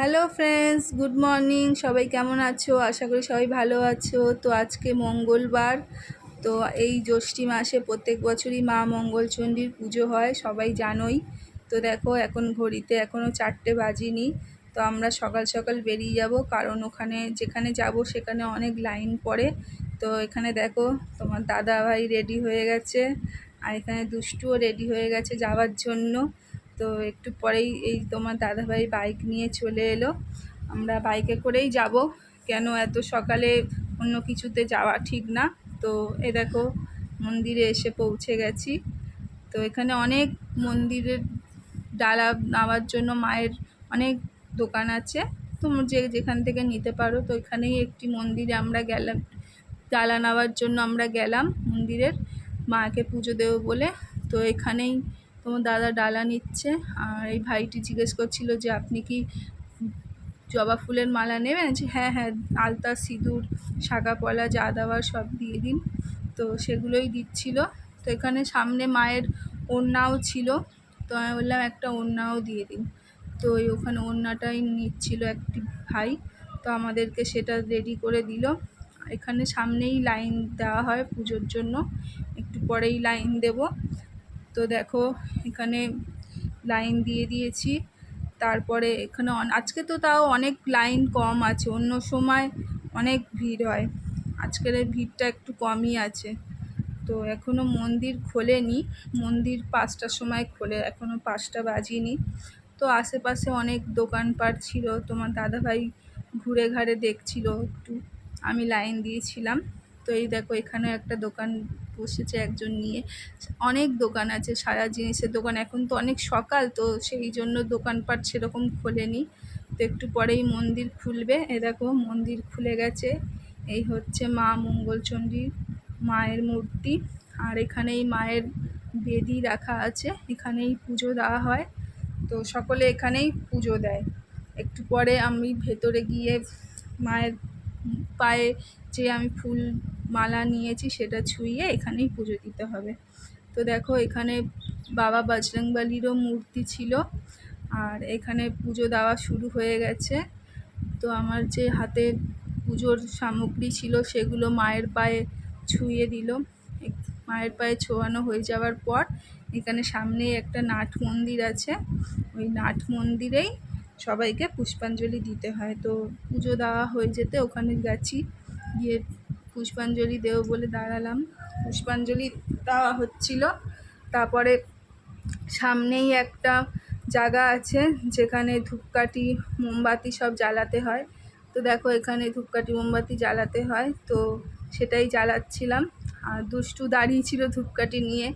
Hello friends, good morning. সবাই কেমন আছো? আশা করি সবাই ভালো আছো। তো আজকে মঙ্গলবার। তো এই জ্যৈষ্ঠী মাসে প্রত্যেক বছরই মা মঙ্গলচণ্ডীর পুজো হয়, সবাই জানোই। তো দেখো, এখন ঘড়িতে এখনও 4টে বাজিনি। তো আমরা সকাল সকাল বেরিয়ে যাব, কারণ ওখানে যেখানে যাব সেখানে অনেক লাইন পড়ে। তো এখানে দেখো, তোমার দাদা ভাই রেডি হয়ে গেছে, আর এখানে দুষ্টুও রেডি হয়ে গেছে যাওয়ার জন্য। তো একটু পরেই এই তোমার দাদাভাই বাইক নিয়ে চলে এলো। আমরা বাইকে করেই যাব, কেন এত সকালে অন্য কিছুতে যাওয়া ঠিক না। তো এ দেখো, মন্দিরে এসে পৌঁছে গেছি। তো এখানে অনেক মন্দিরের ডালা নেওয়ার জন্য মায়ের অনেক দোকান আছে, তোমরা যেখান থেকে নিতে পারো। তো এখানেই একটি মন্দিরে আমরা গেলাম, ডালা নেওয়ার জন্য আমরা গেলাম মন্দিরের, মাকে পুজো দেবো বলে। তো এখানেই তোমার দাদা ডালা নিচ্ছে, আর এই ভাইটি জিজ্ঞেস করছিল যে আপনি কি জবা ফুলের মালা নেবেন? যে হ্যাঁ হ্যাঁ, আলতা সিঁদুর শাঁখা পলা যা দেওয়ার সব দিয়ে দিন। তো সেগুলোই দিচ্ছিল। তো এখানে সামনে মায়ের ওড়নাও ছিল, তো আমি বললাম একটা ওড়নাও দিয়ে দিন। তো ওখানে ওড়নাটাই নিচ্ছিল একটি ভাই, তো আমাদেরকে সেটা রেডি করে দিল। এখানে সামনেই লাইন দেওয়া হয় পুজোর জন্য, একটু পরেই লাইন দেব। তো দেখো, এখানে লাইন দিয়ে দিয়েছি। তারপরে এখানে আজকে তো তাও অনেক লাইন কম আছে, অন্য সময় অনেক ভিড় হয়, আজকের এই ভিড়টা একটু কমই আছে। তো এখনও মন্দির খোলেনি, মন্দির 5টার সময় খোলে, এখনও 5টা বাজিনি। তো আশেপাশে অনেক দোকানপাট ছিল, তোমার দাদাভাই ঘুরে ঘাড়ে দেখছিল একটু, আমি লাইন দিয়েছিলাম। তো এই দেখো, এখানে একটা দোকান বসেছে একজন নিয়ে, অনেক দোকান আছে, সারা জিনিসের দোকান। এখন তো অনেক সকাল, তো সেই জন্য দোকানপাট সেরকম খোলেনি। তো একটু পরেই মন্দির খুলবে। এ দেখো, মন্দির খুলে গেছে। এই হচ্ছে মা মঙ্গলচণ্ডীর মায়ের মূর্তি, আর এখানেই মায়ের বেদি রাখা আছে, এখানেই পুজো দেওয়া হয়। তো সকলে এখানেই পুজো দেয়। একটু পরে আমি ভেতরে গিয়ে মায়ের পায়ে যে আমি ফুল মালা নিয়েছি সেটা ছুঁয়ে এখানেই পুজো দিতে হবে। তো দেখো, এখানে বাবা বজরংবলীরও মূর্তি ছিল, আর এখানে পুজো দেওয়া শুরু হয়ে গেছে। তো আমার যে হাতে পুজোর সামগ্রী ছিল সেগুলো মায়ের পায়ে ছুঁয়ে দিল। মায়ের পায়ে ছোঁয়ানো হয়ে যাওয়ার পর এখানে সামনেই একটা নাট মন্দির আছে, ওই নাট মন্দিরেই সবাইকে পুষ্পাঞ্জলি দিতে হয়। তো পুজো দেওয়া হয়ে যেতে ওখানে গেছি, গিয়ে পুষ্পাঞ্জলি দেবো বলে দাঁড়ালাম, পুষ্পাঞ্জলি দেওয়া হচ্ছিল। তারপরে সামনেই একটা জায়গা আছে যেখানে ধূপকাঠি মোমবাতি সব জ্বালাতে হয়। তো দেখো, এখানে ধূপকাঠি মোমবাতি জ্বালাতে হয়, তো সেটাই জ্বালাচ্ছিলাম। আর দুষ্টু দাঁড়িয়ে ছিল ধূপকাঠি নিয়ে,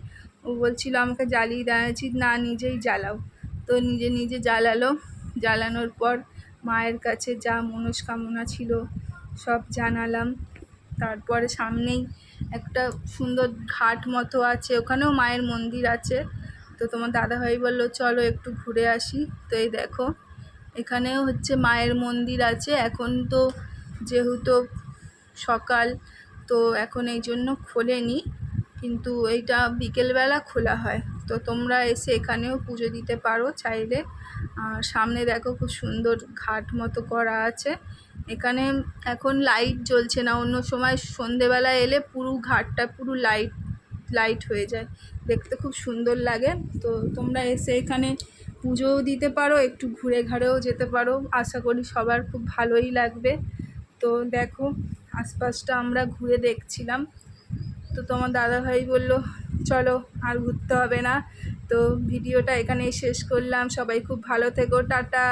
ও বলছিল আমাকে জ্বালিয়ে দেওয়া না, নিজেই জ্বালাও। তো নিজে নিজে জ্বালালো। জ্বালানোর পর মায়ের কাছে যা মনস্কামনা ছিল সব জানালাম। তারপরে সামনেই একটা সুন্দর ঘাট মতো আছে, ওখানেও মায়ের মন্দির আছে। তো তোমার দাদাভাই বললো চলো একটু ঘুরে আসি। তো এই দেখো, এখানেও হচ্ছে মায়ের মন্দির আছে। এখন তো যেহেতু সকাল, তো এখন এই জন্য খোলেনি, কিন্তু এইটা বিকেলবেলা খোলা হয়। তো তোমরা এসে এখানেও পুজো দিতে পারো চাইলে। আর সামনে দেখো, খুব সুন্দর ঘাট মতো করা আছে। এখানে এখন লাইট জ্বলছে না, অন্য সময় সন্ধেবেলা এলে পুরো ঘাটটা পুরো লাইট লাইট হয়ে যায়, দেখতে খুব সুন্দর লাগে। তো তোমরা এসে এখানে পুজোও দিতে পারো, একটু ঘুরে ঘাড়েও যেতে পারো, আশা করি সবার খুব ভালোই লাগবে। তো দেখো, আশপাশটা আমরা ঘুরে দেখছিলাম। তো তোমার দাদাভাই বললো চলো আর ঘুরতে হবে না। তো ভিডিওটা এখানেই শেষ করলাম, সবাই খুব ভালো থেকো, টাটা।